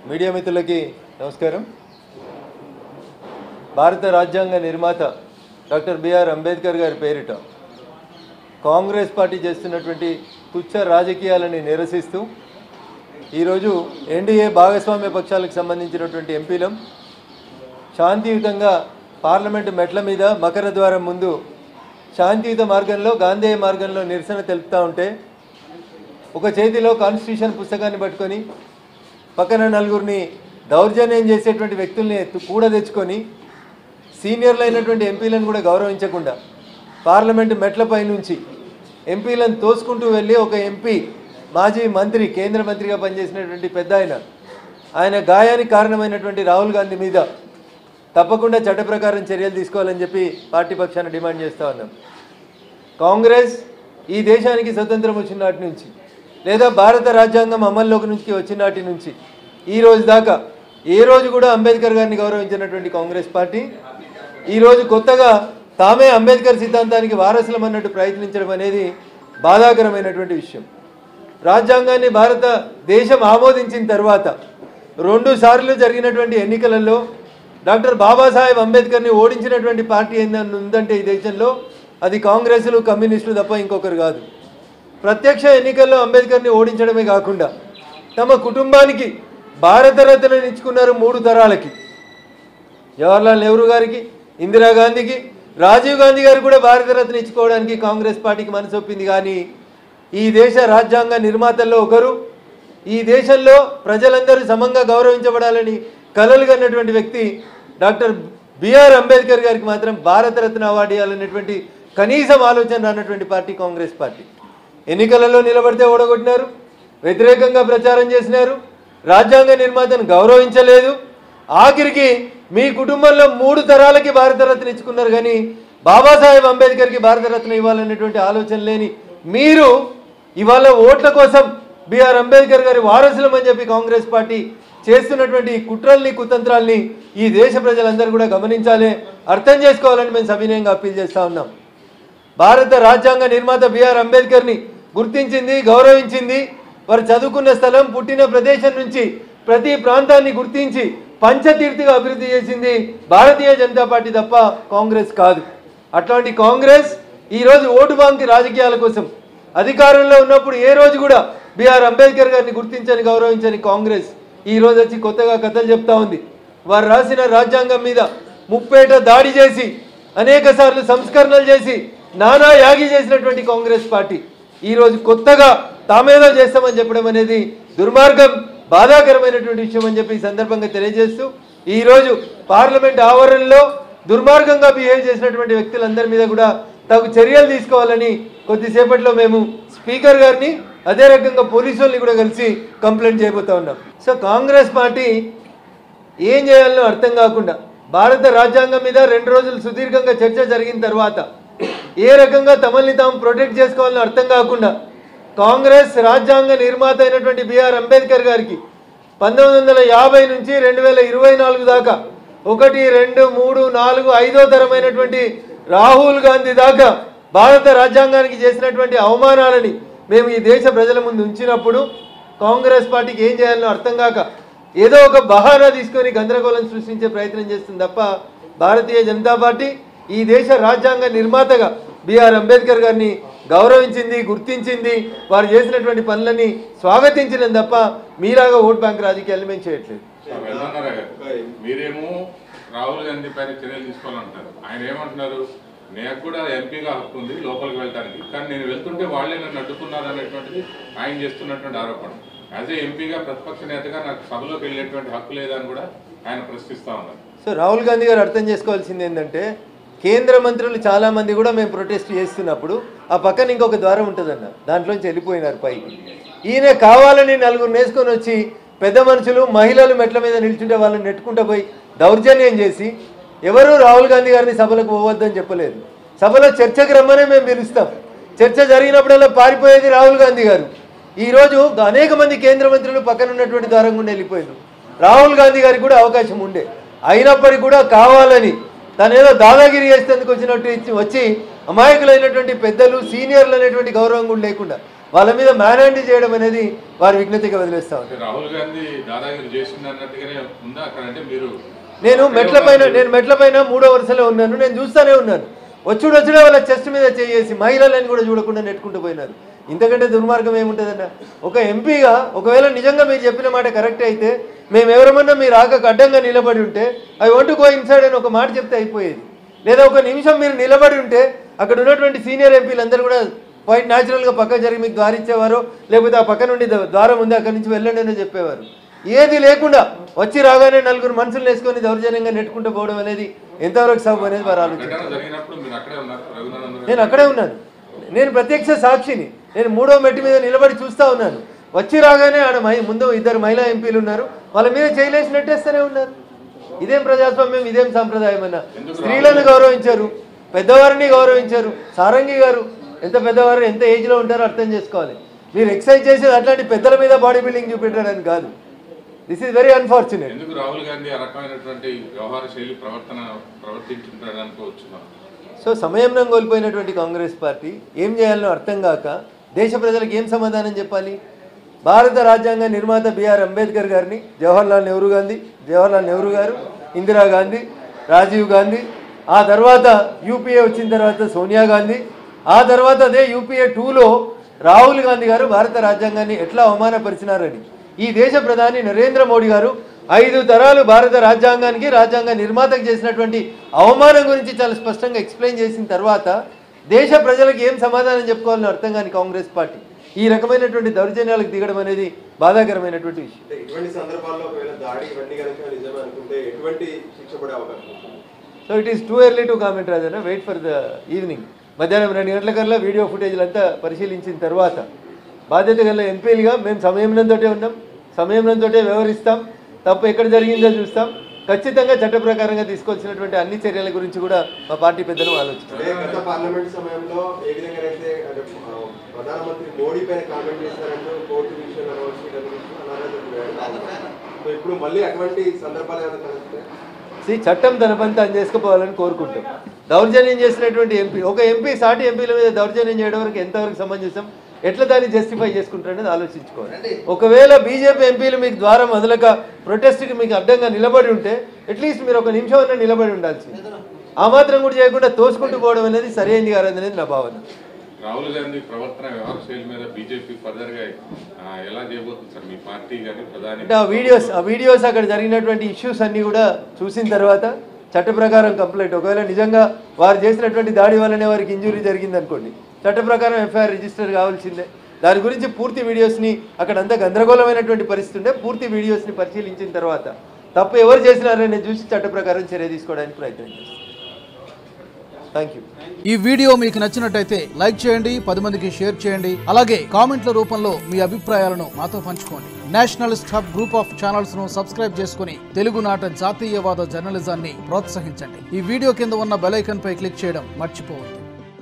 Media మిత్రులకి నమస్కారం. భారత రాజ్యాంగ నిర్మాత డాక్టర్ బిఆర్ అంబేద్కర్ గారి పేరిట కాంగ్రెస్ పార్టీ చేస్తున్నటువంటి తుచ్చ రాజకీయాలని నిరసిస్తూ ఈరోజు ఎన్డీఏ భాగస్వామ్య పక్షాలకు సంబంధించినటువంటి ఎంపీలం శాంతియుతంగా పార్లమెంటు మెట్ల మీద మకర ద్వారం ముందు శాంతియుత మార్గంలో గాంధేయ మార్గంలో నిరసన తెలుపుతూ ఉంటే ఒక చేతిలో కాన్స్టిట్యూషన్ పుస్తకాన్ని పట్టుకొని పక్కన నలుగురిని దౌర్జన్యం చేసేటువంటి వ్యక్తుల్ని కూడా తెచ్చుకొని సీనియర్లు అయినటువంటి ఎంపీలను కూడా గౌరవించకుండా పార్లమెంటు మెట్లపై నుంచి ఎంపీలను తోసుకుంటూ వెళ్ళి ఒక ఎంపీ మాజీ మంత్రి కేంద్ర మంత్రిగా పనిచేసినటువంటి పెద్ద ఆయన గాయానికి కారణమైనటువంటి రాహుల్ గాంధీ మీద తప్పకుండా చట్ట ప్రకారం చర్యలు తీసుకోవాలని చెప్పి పార్టీ పక్షాన డిమాండ్ చేస్తూ ఉన్నాం. కాంగ్రెస్ ఈ దేశానికి స్వతంత్రం వచ్చిన నాటి నుంచి లేదా భారత రాజ్యాంగం అమల్లోకి నుంచి వచ్చిన నాటి నుంచి ఈ రోజు దాకా ఏ రోజు కూడా అంబేద్కర్ గారిని గౌరవించినటువంటి కాంగ్రెస్ పార్టీ ఈరోజు కొత్తగా తామే అంబేద్కర్ సిద్ధాంతానికి వారసులం అన్నట్టు ప్రయత్నించడం అనేది బాధాకరమైనటువంటి విషయం. రాజ్యాంగాన్ని భారతదేశం ఆమోదించిన తర్వాత 2 సార్లు జరిగినటువంటి ఎన్నికలలో డాక్టర్ బాబాసాహెబ్ అంబేద్కర్ని ఓడించినటువంటి పార్టీ ఏందని ఉందంటే ఈ దేశంలో అది కాంగ్రెస్లు కమ్యూనిస్టులు తప్ప ఇంకొకరు కాదు. ప్రత్యక్ష ఎన్నికల్లో అంబేద్కర్ని ఓడించడమే కాకుండా తమ కుటుంబానికి భారతరత్నని ఇచ్చుకున్నారు 3 తరాలకి. జవహర్లాల్ నెహ్రూ గారికి, ఇందిరాగాంధీకి, రాజీవ్ గాంధీ గారు కూడా భారతరత్న ఇచ్చుకోవడానికి కాంగ్రెస్ పార్టీకి మనసు ఒప్పింది. కానీ ఈ దేశ రాజ్యాంగ నిర్మాతల్లో ఒకరు, ఈ దేశంలో ప్రజలందరూ సమంగా గౌరవించబడాలని కలలు కన్నటువంటి వ్యక్తి డాక్టర్ బిఆర్ అంబేద్కర్ గారికి మాత్రం భారతరత్న అవార్డు ఇవ్వాలనేటువంటి కనీసం ఆలోచన రానటువంటి పార్టీ కాంగ్రెస్ పార్టీ. ఎన్నికలలో నిలబడితే ఓడగొట్టినారు, వ్యతిరేకంగా ప్రచారం చేసినారు, రాజ్యాంగ నిర్మాతను గౌరవించలేదు. ఆఖరికి మీ కుటుంబంలో 3 తరాలకి భారతరత్న ఇచ్చుకున్నారు. కానీ బాబాసాహెబ్ అంబేద్కర్కి భారతరత్న ఇవ్వాలనేటువంటి ఆలోచన లేని మీరు ఇవాళ ఓట్ల కోసం బిఆర్ అంబేద్కర్ గారి వారసులం అని చెప్పి కాంగ్రెస్ పార్టీ చేస్తున్నటువంటి కుట్రల్ని కుతంత్రాల్ని ఈ దేశ ప్రజలందరూ కూడా గమనించాలి, అర్థం చేసుకోవాలని మేము సవినయంగా అప్పీల్ చేస్తూ ఉన్నాం. భారత రాజ్యాంగ నిర్మాత బిఆర్ అంబేద్కర్ని గుర్తించింది, గౌరవించింది. వారు చదువుకున్న స్థలం, పుట్టిన ప్రదేశం నుంచి ప్రతి ప్రాంతాన్ని గుర్తించి పంచతీర్థిగా అభివృద్ధి చేసింది భారతీయ జనతా పార్టీ తప్ప కాంగ్రెస్ కాదు. అట్లాంటి కాంగ్రెస్ ఈరోజు ఓటు బ్యాంక్ రాజకీయాల కోసం అధికారంలో ఉన్నప్పుడు ఏ రోజు కూడా బిఆర్ అంబేద్కర్ గారిని గుర్తించని గౌరవించని కాంగ్రెస్ ఈ రోజు వచ్చి కొత్తగా కథలు చెప్తా ఉంది. వారు రాసిన రాజ్యాంగం మీద ముప్పేట దాడి చేసి అనేక సార్లు సంస్కరణలు చేసి నానా యాగి చేసినటువంటి కాంగ్రెస్ పార్టీ ఈరోజు కొత్తగా తామేదో చేస్తామని చెప్పడం అనేది దుర్మార్గం, బాధాకరమైనటువంటి విషయం అని చెప్పి ఈ సందర్భంగా తెలియజేస్తూ ఈరోజు పార్లమెంట్ ఆవరణలో దుర్మార్గంగా బిహేవ్ చేసినటువంటి వ్యక్తులందరి మీద కూడా తగు చర్యలు తీసుకోవాలని కొద్దిసేపట్లో మేము స్పీకర్ గారిని అదే రకంగా పోలీసు వాళ్ళని కూడా కలిసి కంప్లైంట్ చేయబోతా ఉన్నాం. సో కాంగ్రెస్ పార్టీ ఏం చేయాలనో అర్థం కాకుండా భారత రాజ్యాంగం మీద 2 రోజులు సుదీర్ఘంగా చర్చ జరిగిన తర్వాత ఏ రకంగా తమల్ని తాము ప్రొటెక్ట్ చేసుకోవాలని అర్థం కాకుండా కాంగ్రెస్ రాజ్యాంగ నిర్మాత అయినటువంటి బిఆర్ అంబేద్కర్ గారికి 1950 నుంచి 2024 దాకా 1, 2, 3, 4, 5వ తరమైనటువంటి రాహుల్ గాంధీ దాకా భారత రాజ్యాంగానికి చేసినటువంటి అవమానాలని మేము ఈ దేశ ప్రజల ముందు ఉంచినప్పుడు కాంగ్రెస్ పార్టీకి ఏం చేయాలనో అర్థం కాక ఏదో ఒక బహానా తీసుకొని గందరగోళం సృష్టించే ప్రయత్నం చేస్తుంది తప్ప భారతీయ జనతా పార్టీ ఈ దేశ రాజ్యాంగ నిర్మాతగా బిఆర్ అంబేద్కర్ గారిని గౌరవించింది, గుర్తించింది, వారు చేసినటువంటి పనులని స్వాగతించలేదు తప్ప మీలాగా ఓట్ బ్యాంక్ రాజకీయాలు మేము చేయట్లేదు. మీరేమో రాహుల్ గాంధీ పైన చర్యలు తీసుకోవాలంటారు, ఆయన ఏమంటున్నారు, నాకు కూడా ఎంపీగా హక్కు ఉంది లోపలికి వెళ్ళడానికి, కానీ నేను వెళ్తుంటే వాళ్ళే నన్ను అడ్డుకున్నారు అనేటువంటిది ఆయన చేస్తున్నటువంటి ఆరోపణ. యాజ్ ఏ ఎంపీగా ప్రతిపక్ష నేతగా నాకు సభలోకి వెళ్ళేటువంటి హక్కు లేదని కూడా ఆయన ప్రశ్నిస్తూ ఉన్నారు. సో రాహుల్ గాంధీ గారు అర్థం చేసుకోవాల్సింది ఏంటంటే కేంద్ర మంత్రులు చాలామంది కూడా మేము ప్రొటెస్ట్ చేస్తున్నప్పుడు ఆ పక్కన ఇంకొక ద్వారం ఉంటుందన్న, దాంట్లోంచి వెళ్ళిపోయినారు పైకి. ఈయన కావాలని 4 నేసుకొని వచ్చి పెద్ద మనుషులు, మహిళలు మెట్ల మీద నిల్చుంటే వాళ్ళని నెట్టుకుంటూ పోయి దౌర్జన్యం చేసి ఎవరు రాహుల్ గాంధీ గారిని సభలకు పోవద్దని చెప్పలేదు. సభలో చర్చకు రమ్మనే మేము పిలుస్తాం. చర్చ జరిగినప్పుడల్లా పారిపోయేది రాహుల్ గాంధీ గారు. ఈరోజు అనేక మంది కేంద్ర మంత్రులు పక్కన ఉన్నటువంటి ద్వారం గుండా వెళ్ళిపోయారు. రాహుల్ గాంధీ గారికి కూడా అవకాశం ఉండే, అయినప్పటికీ కూడా కావాలని తనేదో దాదాగిరి చేసేందుకు వచ్చినట్టు వచ్చి అమాయకులైనటువంటి పెద్దలు, సీనియర్లు అనేటువంటి గౌరవం కూడా లేకుండా వాళ్ళ మీద మ్యాన్ చేయడం అనేది వారి విజ్ఞతగా వదిలేస్తా ఉంటారు. రాహుల్ గాంధీ దాదాగిరి చేసింది అన్నట్టుగానే ఉందా అక్కడ? అంటే మీరు నేను మెట్ల పైన 3వ వరుసలో ఉన్నాను, నేను చూస్తూనే ఉన్నాను. వచ్చుడే వాళ్ళ చెస్ట్ మీద చేసి మహిళలని కూడా చూడకుండా నెట్టుకుంటూ పోయినారు. ఇంతకంటే దుర్మార్గం ఏముంటుందన్న? ఒక ఎంపీగా ఒకవేళ నిజంగా మీరు చెప్పిన మాట కరెక్ట్ అయితే మేము ఎవరమన్నా మీరు ఆగకు అడ్డంగా నిలబడి ఉంటే I want to go inside అని ఒక మాట చెప్తే అయిపోయేది. లేదా ఒక నిమిషం మీరు నిలబడి ఉంటే అక్కడ ఉన్నటువంటి సీనియర్ ఎంపీలు అందరూ కూడా పాయింట్ న్యాచురల్గా పక్క జరిగి మీకు ద్వారిచ్చేవారు, లేకపోతే ఆ పక్క నుండి ద్వారం ఉంది అక్కడి నుంచి వెళ్ళండి అని చెప్పేవారు. ఏది లేకుండా వచ్చి రాగానే 4 మనుషులు వేసుకొని దౌర్జన్యంగా నెట్టుకుంటూ పోవడం అనేది ఎంతవరకు సబబు అనేది వారు ఆలోచించారు. నేను అక్కడే ఉన్నాను, నేను ప్రత్యక్ష సాక్షిని. నేను 3వ మెట్టు మీద నిలబడి చూస్తూ ఉన్నాను. వచ్చి రాగానే ఆడ ముందు 2 మహిళా ఎంపీలు ఉన్నారు, వాళ్ళ మీద చేయలేసి నెట్టేస్తూనే ఉన్నారు. ఇదేం ప్రజాస్వామ్యం, ఇదేం సాంప్రదాయం అన్న? స్త్రీలను గౌరవించారు, పెద్దవారిని గౌరవించారు. సారంగి గారు ఎంత పెద్దవారు, ఎంత ఏజ్లో ఉంటారో అర్థం చేసుకోవాలి. మీరు ఎక్సైజ్ చేసేది అట్లాంటి పెద్దల మీద బాడీ బిల్డింగ్ చూపెట్టడానికి కాదు. This is very unfortunate. ఎందుకు రాహుల్ గాంధీ ఆ రకమైనటువంటి వ్యవహార శైలి ప్రవర్తించుంటారని అనుకోవచ్చు. సో సమయంలో కోల్పోయినటువంటి కాంగ్రెస్ పార్టీ ఏం చేయాలనో అర్థం కాక దేశ ప్రజలకు ఏం సమాధానం చెప్పాలి? భారత రాజ్యాంగ నిర్మాత బిఆర్ అంబేద్కర్ గారిని, జవహర్లాల్ నెహ్రూ గారు, ఇందిరాగాంధీ, రాజీవ్ గాంధీ, ఆ తర్వాత యూపీఏ వచ్చిన తర్వాత సోనియా గాంధీ, ఆ తర్వాత అదే యూపీఏ 2లో రాహుల్ గాంధీ గారు భారత రాజ్యాంగాన్ని ఎట్లా అవమానపరిచినారని ఈ దేశ ప్రధాని నరేంద్ర మోడీ గారు 5 తరాలు భారత రాజ్యాంగానికి, రాజ్యాంగ నిర్మాతకు చేసినటువంటి అవమానం గురించి చాలా స్పష్టంగా ఎక్స్ప్లెయిన్ చేసిన తర్వాత దేశ ప్రజలకు ఏం సమాధానం చెప్పుకోవాలని అర్థం కాని కాంగ్రెస్ పార్టీ ఈ రకమైనటువంటి దౌర్జన్యాలకు దిగడం అనేది బాధాకరమైనటువంటి విషయం. So it is too early to comment Rajanna. Wait for the evening. మధ్యాహ్నం 2 గంటలకల్లా వీడియో ఫుటేజ్లంతా పరిశీలించిన తర్వాత బాధ్యత గల ఎంపీలుగా మేము సమయంతోటే ఉన్నాం, సమయంతోటే వ్యవహరిస్తాం. తప్పు ఎక్కడ జరిగిందో చూస్తాం. ఖచ్చితంగా చట్ట ప్రకారంగా తీసుకోవాల్సినటువంటి అన్ని చర్యల గురించి కూడా మా పార్టీ పెద్దలు ఆలోచిస్తారు. పార్లమెంట్ సమయంలో ఏ విధంగా అయితే ప్రధానమంత్రి మోడీ పైన కామెంట్ చేశారంటూ కోర్టు విషయంలో ఇప్పుడు మళ్ళీ అటువంటి సందర్భాలు ఏమైనా చట్టం తన పని తాను చేసుకుపోవాలని కోరుకుంటాం. దౌర్జన్యం చేసినటువంటి ఎంపీ, ఒక ఎంపీ సాటి ఎంపీల మీద దౌర్జన్యం చేయడం వరకు ఎంతవరకు సమంజసం, ఎట్లా దాన్ని జస్టిఫై చేసుకుంటారనేది ఆలోచించుకోవాలి. ఒకవేళ బీజేపీ ఎంపీలు మీకు ద్వారం మొదలక ప్రొటెస్ట్కి మీకు అడ్డంగా నిలబడి ఉంటే అట్లీస్ట్ మీరు 1 నిమిషం అన్నా నిలబడి ఉండాల్సింది. ఆ మాత్రం కూడా చేయకుండా తోసుకుంటూ పోవడం అనేది సరైనది కాదనేది నా భావన. రాహుల్ గాంధీ ప్రవర్తన వ్యవహార శైలి మీద బీజేపీ ఫర్దర్గా ఎలా చేయబోతుంది సార్ మీ పార్టీ కానీ ప్రధాని? అంటే ఆ వీడియోస్ అక్కడ జరిగినటువంటి ఇష్యూస్ అన్నీ కూడా చూసిన తర్వాత చట్ట ప్రకారం కంప్లైంట్, ఒకవేళ నిజంగా వారు చేసినటువంటి దాడి వల్లనే వారికి ఇంజురీ జరిగిందనుకోండి, చట్ట ప్రకారం ఎఫ్ఐఆర్ రిజిస్టర్ కావాల్సిందే. దాని గురించి పూర్తి వీడియోస్ని, అక్కడ అంతా గందరగోళమైనటువంటి పరిస్థితి ఉంటే పూర్తి వీడియోస్ని పరిశీలించిన తర్వాత తప్పు ఎవరు చేసినారని చూసి చట్ట ప్రకారం చర్య తీసుకోవడానికి ప్రయత్నం చేస్తాం. Thank you. ఈ వీడియో మీకు నచ్చినట్టయితే లైక్ చేయండి, 10 మందికి షేర్ చేయండి. అలాగే కామెంట్ల రూపంలో మీ అభిప్రాయాలను మాతో పంచుకోండి. Nationalist hub group of channels ను సబ్స్క్రైబ్ చేసుకుని తెలుగునాట జాతీయవాద జర్నలిజాన్ని ప్రోత్సహించండి. ఈ వీడియో కింద ఉన్న బెల్ ఐకాన్ పై క్లిక్ చేయడం మర్చిపోవద్దు.